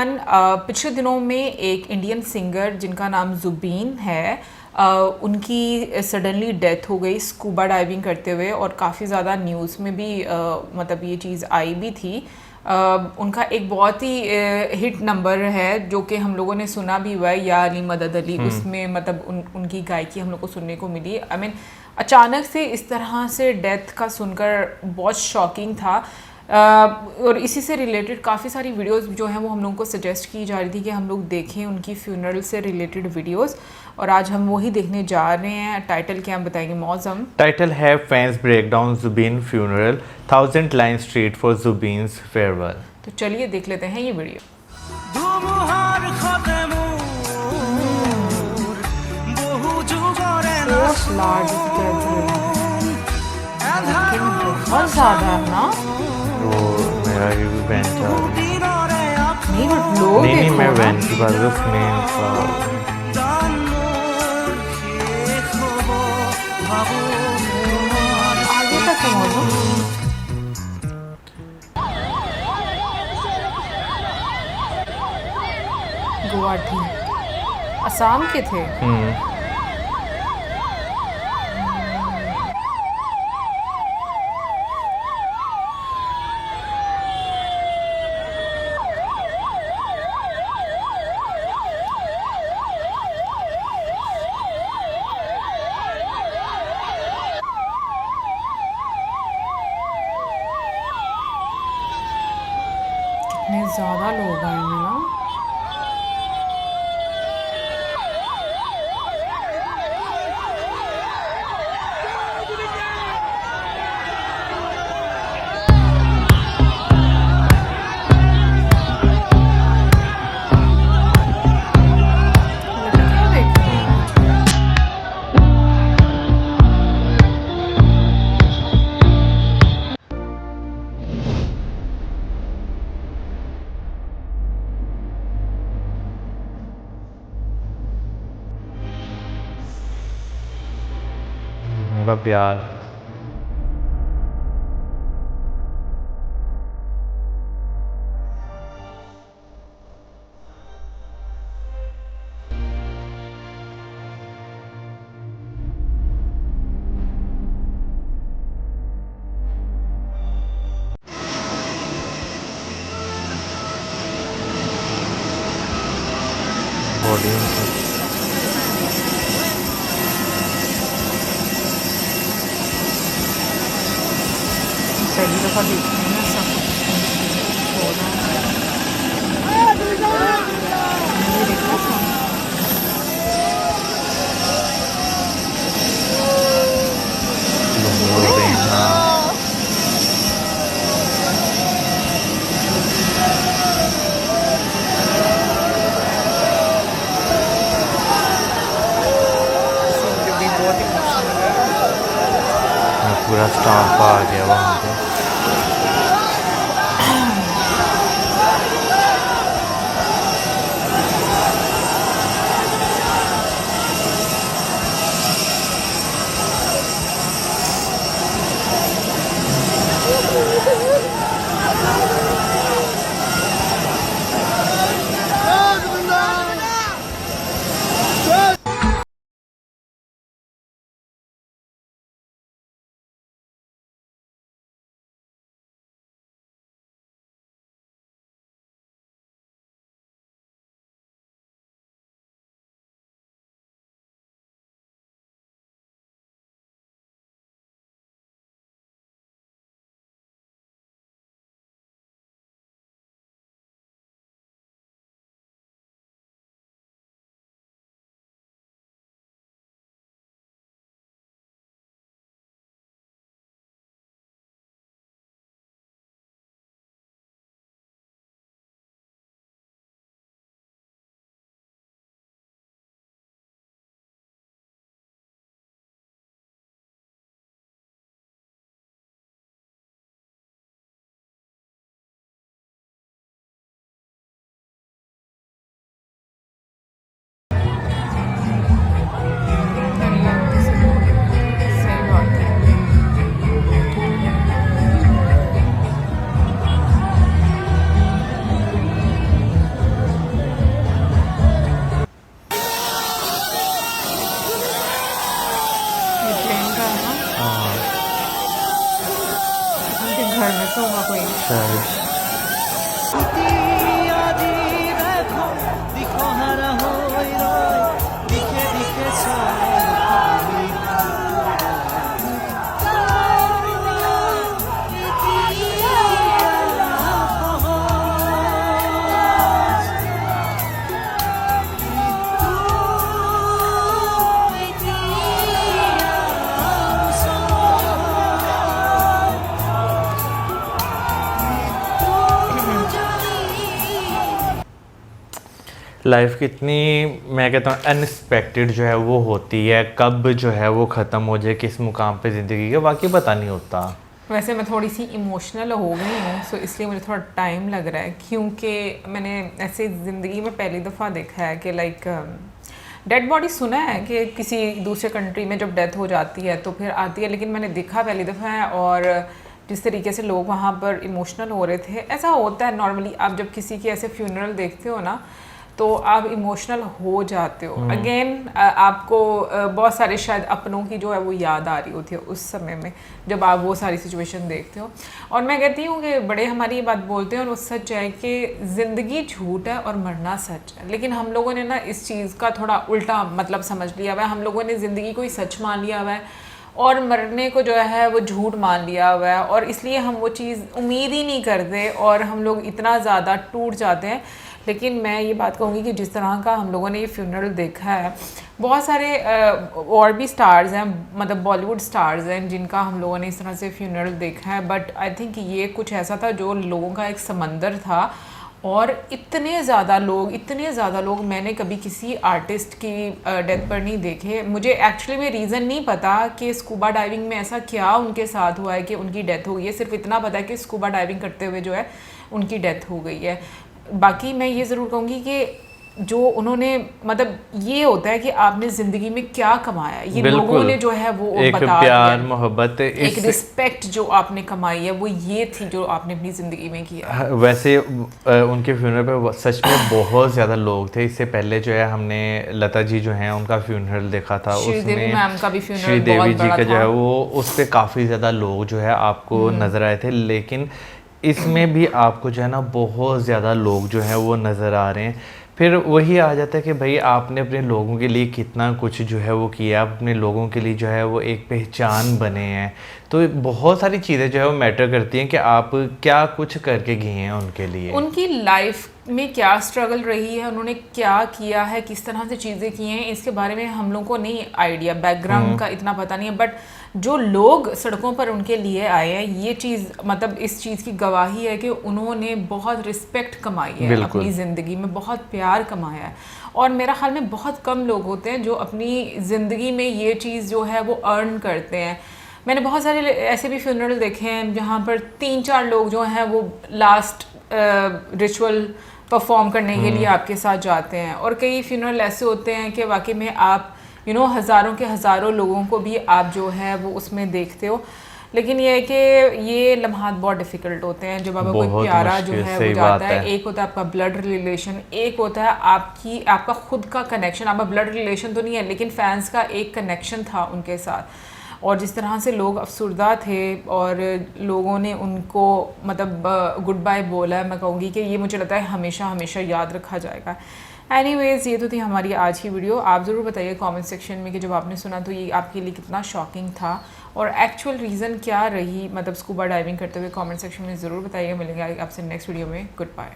Everyone, पिछले दिनों में एक इंडियन सिंगर जिनका नाम जुबीन है, उनकी सडनली डेथ हो गई स्कूबा डाइविंग करते हुए, और काफ़ी ज़्यादा न्यूज़ में भी मतलब ये चीज़ आई भी थी। उनका एक बहुत ही हिट नंबर है जो कि हम लोगों ने सुना भी हुआ है, या अली मदद अली, उसमें मतलब उनकी गायकी हम लोग को सुनने को मिली। आई मीन अचानक से इस तरह से डेथ का सुनकर बहुत शॉकिंग था। और इसी से रिलेटेड काफ़ी सारी वीडियोस जो हैं वो हम लोगों को सजेस्ट की जा रही थी कि हम लोग देखें उनकी फ्यूनरल से रिलेटेड वीडियोस, और आज हम वही देखने जा रहे हैं। टाइटल क्या हम बताएंगे मौसम? टाइटल है fans break down Zubeen funeral, 1000 line street for Zubeen's farewell. तो चलिए देख लेते हैं ये वीडियो। बहुत ज़्यादा है ना? तो मेरा ये भी वैन चाह नहीं बट लोग नहीं देखो मैं ना। वैन की बात उसमें आगे तक है मौसम। गुवाहाटी असम के थे। कितने ज़्यादा लोग आए हैं ना। उनका प्यार बॉडी पहली दफ़ा देखते हैं ना सब ये देखो बोल रहे हैं हाँ। बहुत इमोशनल है। पूरा स्टाफ आ गया वहाँ पे। उनके घर में तो होगा कोई। शायद लाइफ कितनी, मैं कहता हूँ अनएक्सपेक्टेड जो है वो होती है, कब जो है वो ख़त्म हो जाए किस मुकाम पे ज़िंदगी के, वाकई पता नहीं होता। वैसे मैं थोड़ी सी इमोशनल हो गई हूँ, सो इसलिए मुझे थोड़ा टाइम लग रहा है, क्योंकि मैंने ऐसे ज़िंदगी में पहली दफ़ा देखा है कि लाइक डेड बॉडी सुना है कि किसी दूसरे कंट्री में जब डेथ हो जाती है तो फिर आती है, लेकिन मैंने देखा पहली दफ़ा है। और जिस तरीके से लोग वहाँ पर इमोशनल हो रहे थे, ऐसा होता है नॉर्मली, आप जब किसी की ऐसे फ्यूनरल देखते हो ना तो आप इमोशनल हो जाते हो। अगेन आपको बहुत सारे शायद अपनों की जो है वो याद आ रही होती है उस समय में जब आप वो सारी सिचुएशन देखते हो। और मैं कहती हूँ कि बड़े हमारी ये बात बोलते हैं और वो सच है कि ज़िंदगी झूठ है और मरना सच है, लेकिन हम लोगों ने ना इस चीज़ का थोड़ा उल्टा मतलब समझ लिया हुआ है। हम लोगों ने ज़िंदगी को ही सच मान लिया हुआ है और मरने को जो है वो झूठ मान लिया हुआ है, और इसलिए हम वो चीज़ उम्मीद ही नहीं करते और हम लोग इतना ज़्यादा टूट जाते हैं। लेकिन मैं ये बात कहूँगी कि जिस तरह का हम लोगों ने ये फ्यूनरल देखा है, बहुत सारे और भी स्टार्स हैं, मतलब बॉलीवुड स्टार्स हैं जिनका हम लोगों ने इस तरह से फ्यूनरल देखा है, बट आई थिंक ये कुछ ऐसा था जो लोगों का एक समंदर था। और इतने ज़्यादा लोग मैंने कभी किसी आर्टिस्ट की डेथ पर नहीं देखे। मुझे एक्चुअली में रीज़न नहीं पता कि स्कूबा डाइविंग में ऐसा क्या उनके साथ हुआ है कि उनकी डेथ हो गई है। सिर्फ इतना पता है कि स्कूबा डाइविंग करते हुए जो है उनकी डेथ हो गई है। बाकी मैं ये ज़रूर कहूँगी कि जो उन्होंने, मतलब ये होता है कि आपने ज़िंदगी में क्या कमाया, ये लोगों ने जो है वो एक बता प्यार दिया। मोहब्बत, एक रिस्पेक्ट जो आपने कमाई है वो ये थी जो आपने अपनी ज़िंदगी में किया। वैसे उनके फ्यूनरल पे सच में बहुत ज़्यादा लोग थे। इससे पहले जो है हमने लता जी जो हैं उनका फ्यूनरल देखा था, श्रीदेवी मैम का भी फ्यूनरल श्रीदेवी जी का जो है वो उस पर काफ़ी ज़्यादा लोग जो है आपको नज़र आए थे। लेकिन इसमें भी आपको जो है ना बहुत ज़्यादा लोग जो हैं वो नज़र आ रहे हैं। फिर वही आ जाता है कि भाई आपने अपने लोगों के लिए कितना कुछ जो है वो किया, आप अपने लोगों के लिए जो है वो एक पहचान बने हैं। तो बहुत सारी चीज़ें जो है वो मैटर करती हैं कि आप क्या कुछ करके गए हैं उनके लिए, उनकी लाइफ में क्या स्ट्रगल रही है, उन्होंने क्या किया है, किस तरह से चीज़ें की हैं, इसके बारे में हम लोग को नहीं आइडिया, बैकग्राउंड का इतना पता नहीं है। बट जो लोग सड़कों पर उनके लिए आए हैं, ये चीज़ मतलब इस चीज़ की गवाही है कि उन्होंने बहुत रिस्पेक्ट कमाई है अपनी ज़िंदगी में, बहुत प्यार कमाया है। और मेरा ख्याल में बहुत कम लोग होते हैं जो अपनी ज़िंदगी में ये चीज़ जो है वो अर्न करते हैं। मैंने बहुत सारे ऐसे भी फ्यूनरल देखे हैं जहाँ पर 3-4 लोग जो हैं वो लास्ट रिचुअल परफॉर्म करने के लिए आपके साथ जाते हैं। और कई फ्यूनरल ऐसे होते हैं कि वाकई में आप हज़ारों के हज़ारों लोगों को भी आप जो है वो उसमें देखते हो। लेकिन ये है कि ये लम्हात बहुत डिफ़िकल्ट होते हैं जब आपका कोई प्यारा जो है वो जाता है। एक होता है आपका ब्लड रिलेशन, एक होता है आपका खुद का कनेक्शन। आपका ब्लड रिलेशन तो नहीं है, लेकिन फैंस का एक कनेक्शन था उनके साथ। और जिस तरह से लोग अफसुर्दा थे और लोगों ने उनको मतलब गुड बाय बोला है, मैं कहूँगी कि ये मुझे लगता है हमेशा हमेशा याद रखा जाएगा। एनीवेज़, ये तो थी हमारी आज की वीडियो। आप ज़रूर बताइए कमेंट सेक्शन में कि जब आपने सुना तो ये आपके लिए कितना शॉकिंग था और एक्चुअल रीज़न क्या रही, मतलब स्कूबा डाइविंग करते हुए। कमेंट सेक्शन में ज़रूर बताइए। मिलेंगे आपसे नेक्स्ट वीडियो में। Good bye.